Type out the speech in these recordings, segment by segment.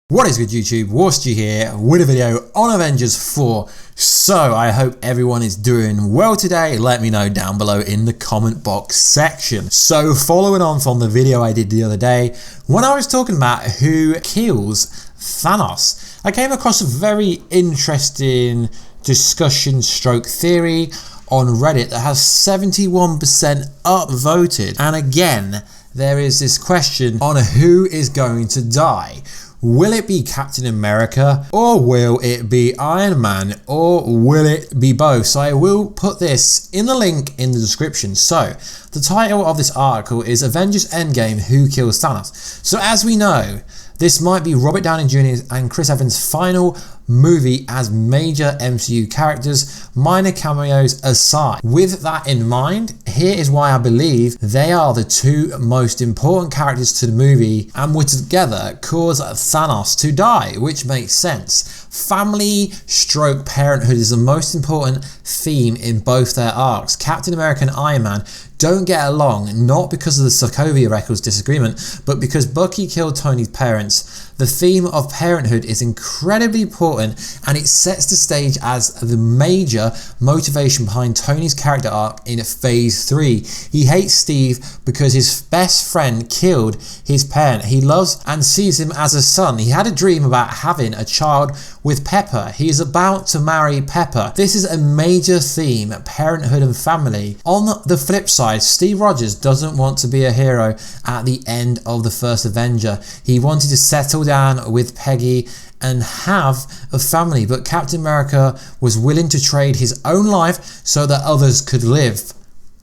What is good YouTube, Warstu here with a video on Avengers 4. So I hope everyone is doing well today. Let me know down below in the comment box section. So following on from the video I did the other day, when I was talking about who kills Thanos, I came across a very interesting discussion stroke theory on Reddit that has 71% upvoted. And again, there is this question on who is going to die. Will it be Captain America, or will it be Iron Man, or will it be both? So I will put this in the link in the description. So the title of this article is Avengers EndGame Who Kills Thanos. So as we know, this might be Robert Downey Jr. and Chris Evans' final movie as major MCU characters, minor cameos aside. With that in mind, here is why I believe they are the two most important characters to the movie and would together cause Thanos to die, which makes sense. Family stroke parenthood is the most important theme in both their arcs. Captain America and Iron Man don't get along, not because of the Sokovia Records disagreement, but because Bucky killed Tony's parents. The theme of parenthood is incredibly important, and it sets the stage as the major motivation behind Tony's character arc in Phase 3. He hates Steve because his best friend killed his parent. He loves and sees him as a son. He had a dream about having a child with Pepper. He is about to marry Pepper. This is a major theme, parenthood and family. On the flip side, Steve Rogers doesn't want to be a hero at the end of the first Avenger. He wanted to settle down with Peggy and have a family, but Captain America was willing to trade his own life so that others could live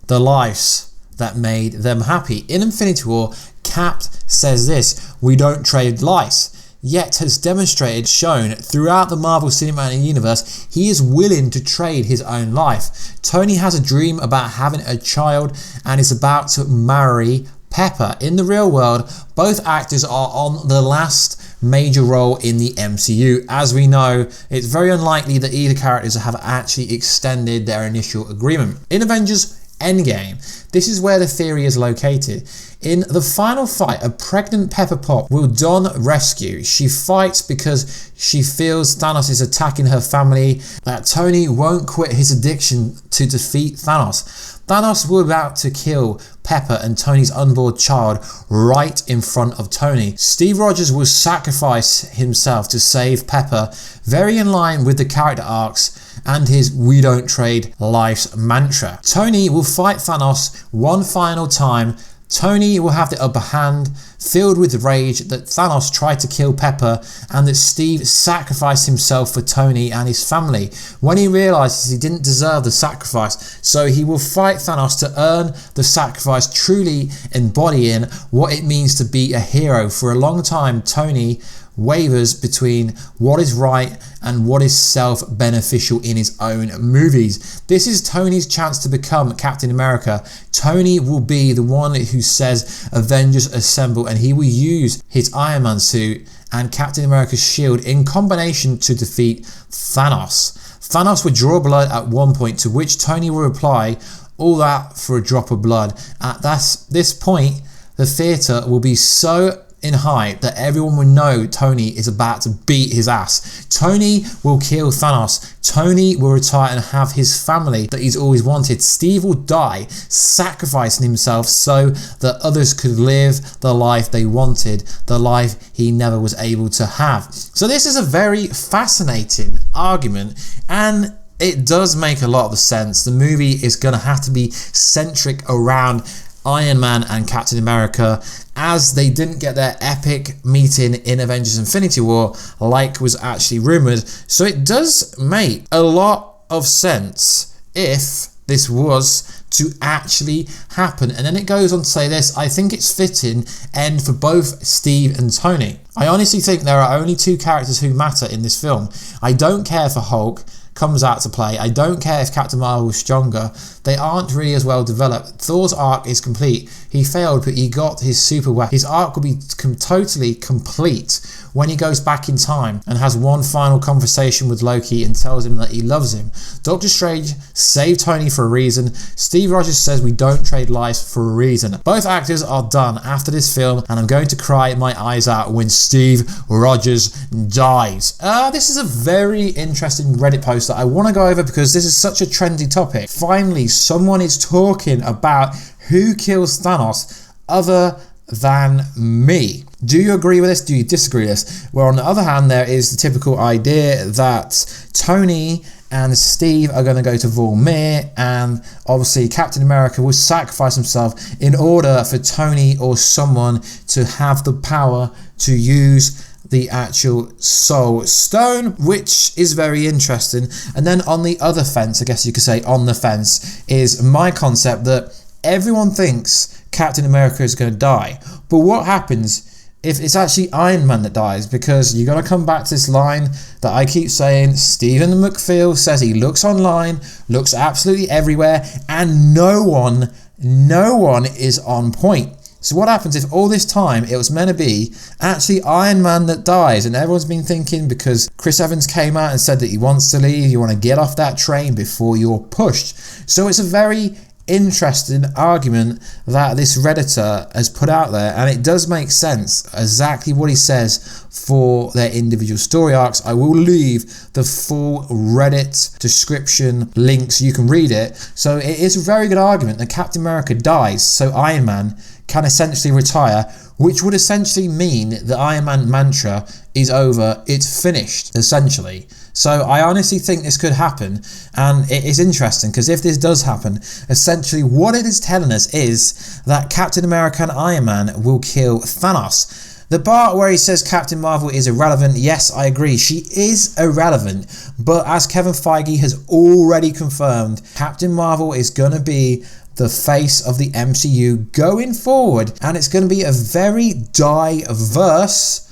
the lives that made them happy. In Infinity War, Cap says this: "We don't trade lives," yet has demonstrated, shown throughout the Marvel Cinematic Universe, he is willing to trade his own life. Tony has a dream about having a child and is about to marry Pepper. In the real world, both actors are on the last major role in the MCU. As we know, it's very unlikely that either characters have actually extended their initial agreement. In Avengers EndGame, this is where the theory is located. In the final fight, a pregnant Pepper Pot will Don rescue. She fights because she feels Thanos is attacking her family, that Tony won't quit his addiction to defeat Thanos. Thanos will be about to kill Pepper and Tony's unborn child right in front of Tony. Steve Rogers will sacrifice himself to save Pepper, very in line with the character arcs and his "we don't trade lives" mantra. Tony will fight Thanos one final time. Tony will have the upper hand, filled with rage that Thanos tried to kill Pepper and that Steve sacrificed himself for Tony and his family when he realizes he didn't deserve the sacrifice. So he will fight Thanos to earn the sacrifice, truly embodying what it means to be a hero. For a long time, Tony wavers between what is right and what is self-beneficial in his own movies. This is Tony's chance to become Captain America. Tony will be the one who says Avengers assemble, and he will use his Iron Man suit and Captain America's shield in combination to defeat Thanos. Thanos would draw blood at one point, to which Tony will reply, "All that for a drop of blood." At this point, the theatre will be so in hype that everyone will know Tony is about to beat his ass. Tony will kill Thanos. Tony will retire and have his family that he's always wanted. Steve will die, sacrificing himself so that others could live the life they wanted, the life he never was able to have. So this is a very fascinating argument, and it does make a lot of sense. The movie is going to have to be centric around Iron Man and Captain America, as they didn't get their epic meeting in Avengers Infinity War like was actually rumoured. So it does make a lot of sense if this was to actually happen. And then it goes on to say this: "I think it's fitting end for both Steve and Tony. I honestly think there are only two characters who matter in this film. I don't care if Hulk comes out to play. I don't care if Captain Marvel is stronger. they aren't really as well developed. Thor's arc is complete. He failed, but he got his super weapon. His arc will be totally complete when he goes back in time and has one final conversation with Loki and tells him that he loves him. Doctor Strange saved Tony for a reason. Steve Rogers says we don't trade lives for a reason. Both actors are done after this film, and I'm going to cry my eyes out when Steve Rogers dies. This is a very interesting Reddit post that I want to go over because this is such a trendy topic. Finally, someone is talking about who kills Thanos other than me. Do you agree with this? Do you disagree with this? Well, on the other hand, there is the typical idea that Tony and Steve are going to go to Vormir, and obviously Captain America will sacrifice himself in order for Tony or someone to have the power to use the actual Soul Stone, which is very interesting. And then on the other fence, I guess you could say on the fence, is my concept that everyone thinks Captain America is going to die. But what happens if it's actually Iron Man that dies? Because you got to come back to this line that I keep saying. Stephen McPhail says he looks online, looks absolutely everywhere, and no one is on point. So what happens if all this time it was meant to be actually Iron Man that dies, and everyone's been thinking because Chris Evans came out and said that he wants to leave, you want to get off that train before you're pushed. So it's a very interesting argument that this Redditor has put out there, and it does make sense exactly what he says for their individual story arcs. I will leave the full Reddit description links, you can read it. So it is a very good argument that Captain America dies so Iron Man can essentially retire, which would essentially mean the Iron Man mantra is over, it's finished, essentially. So I honestly think this could happen, and it is interesting because if this does happen, essentially what it is telling us is that Captain America and Iron Man will kill Thanos. The part where he says Captain Marvel is irrelevant, yes, I agree, she is irrelevant, but as Kevin Feige has already confirmed, Captain Marvel is going to be the face of the MCU going forward, and it's going to be a very diverse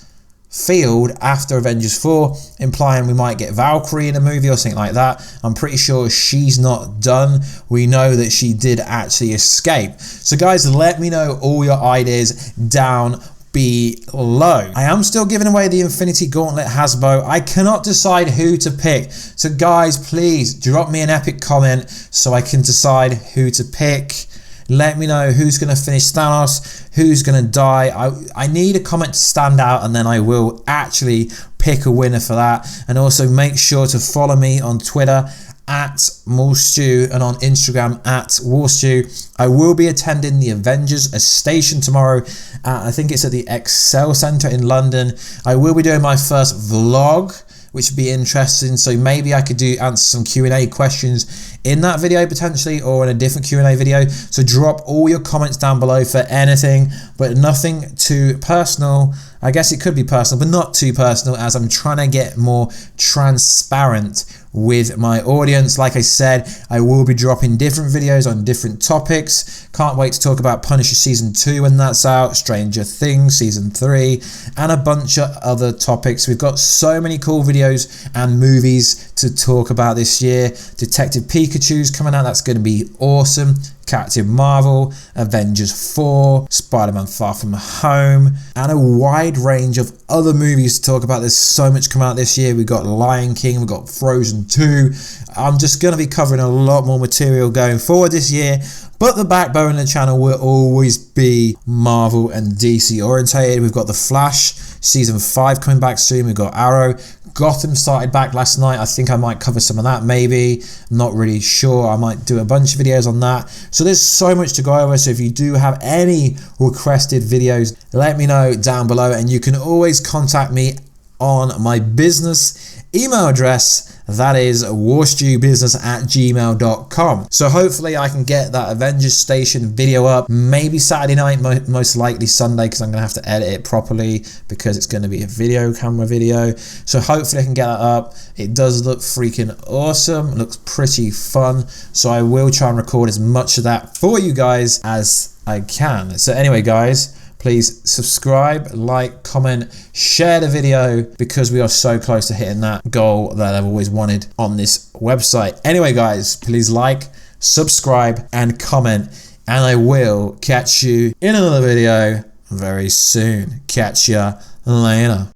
field after Avengers 4, implying we might get Valkyrie in a movie or something like that. I'm pretty sure she's not done. We know that she did actually escape. So guys, let me know all your ideas down below. I am still giving away the Infinity Gauntlet Hasbro. I cannot decide who to pick. So guys, please drop me an epic comment so I can decide who to pick. Let me know who's going to finish Thanos, who's going to die. I need a comment to stand out, and then I will actually pick a winner for that. And also make sure to follow me on Twitter at Warstu and on Instagram at Warstu. I will be attending the Avengers station tomorrow. I think it's at the Excel Centre in London. I will be doing my first vlog, which would be interesting. So maybe I could answer some Q&A questions in that video potentially, or in a different Q&A video. So drop all your comments down below for anything, but nothing too personal. I guess it could be personal, but not too personal, as I'm trying to get more transparent with my audience. Like I said, I will be dropping different videos on different topics. Can't wait to talk about Punisher Season 2 when that's out, Stranger Things Season 3, and a bunch of other topics. We've got so many cool videos and movies to talk about this year. Detective Pikachu's coming out, that's going to be awesome. Captain Marvel, Avengers 4, Spider-Man Far From Home, and a wide range of other movies to talk about. There's so much coming out this year. We've got Lion King, we've got Frozen 2. I'm just going to be covering a lot more material going forward this year, but the backbone of the channel will always be Marvel and DC orientated. We've got The Flash Season 5 coming back soon. We've got Arrow. Gotham started back last night. I think I might cover some of that maybe. Not really sure. I might do a bunch of videos on that. So there's so much to go over. So if you do have any requested videos, let me know down below. And you can always contact me on my business email address. That is warstubusiness@gmail.com. So hopefully I can get that Avengers Station video up maybe Saturday night, most likely Sunday, because I'm going to have to edit it properly because it's going to be a video camera video. So hopefully I can get that up. It does look freaking awesome. It looks pretty fun. So I will try and record as much of that for you guys as I can. So anyway, guys, please subscribe, like, comment, share the video, because we are so close to hitting that goal that I've always wanted on this website. Anyway, guys, please like, subscribe, and comment. And I will catch you in another video very soon. Catch ya later.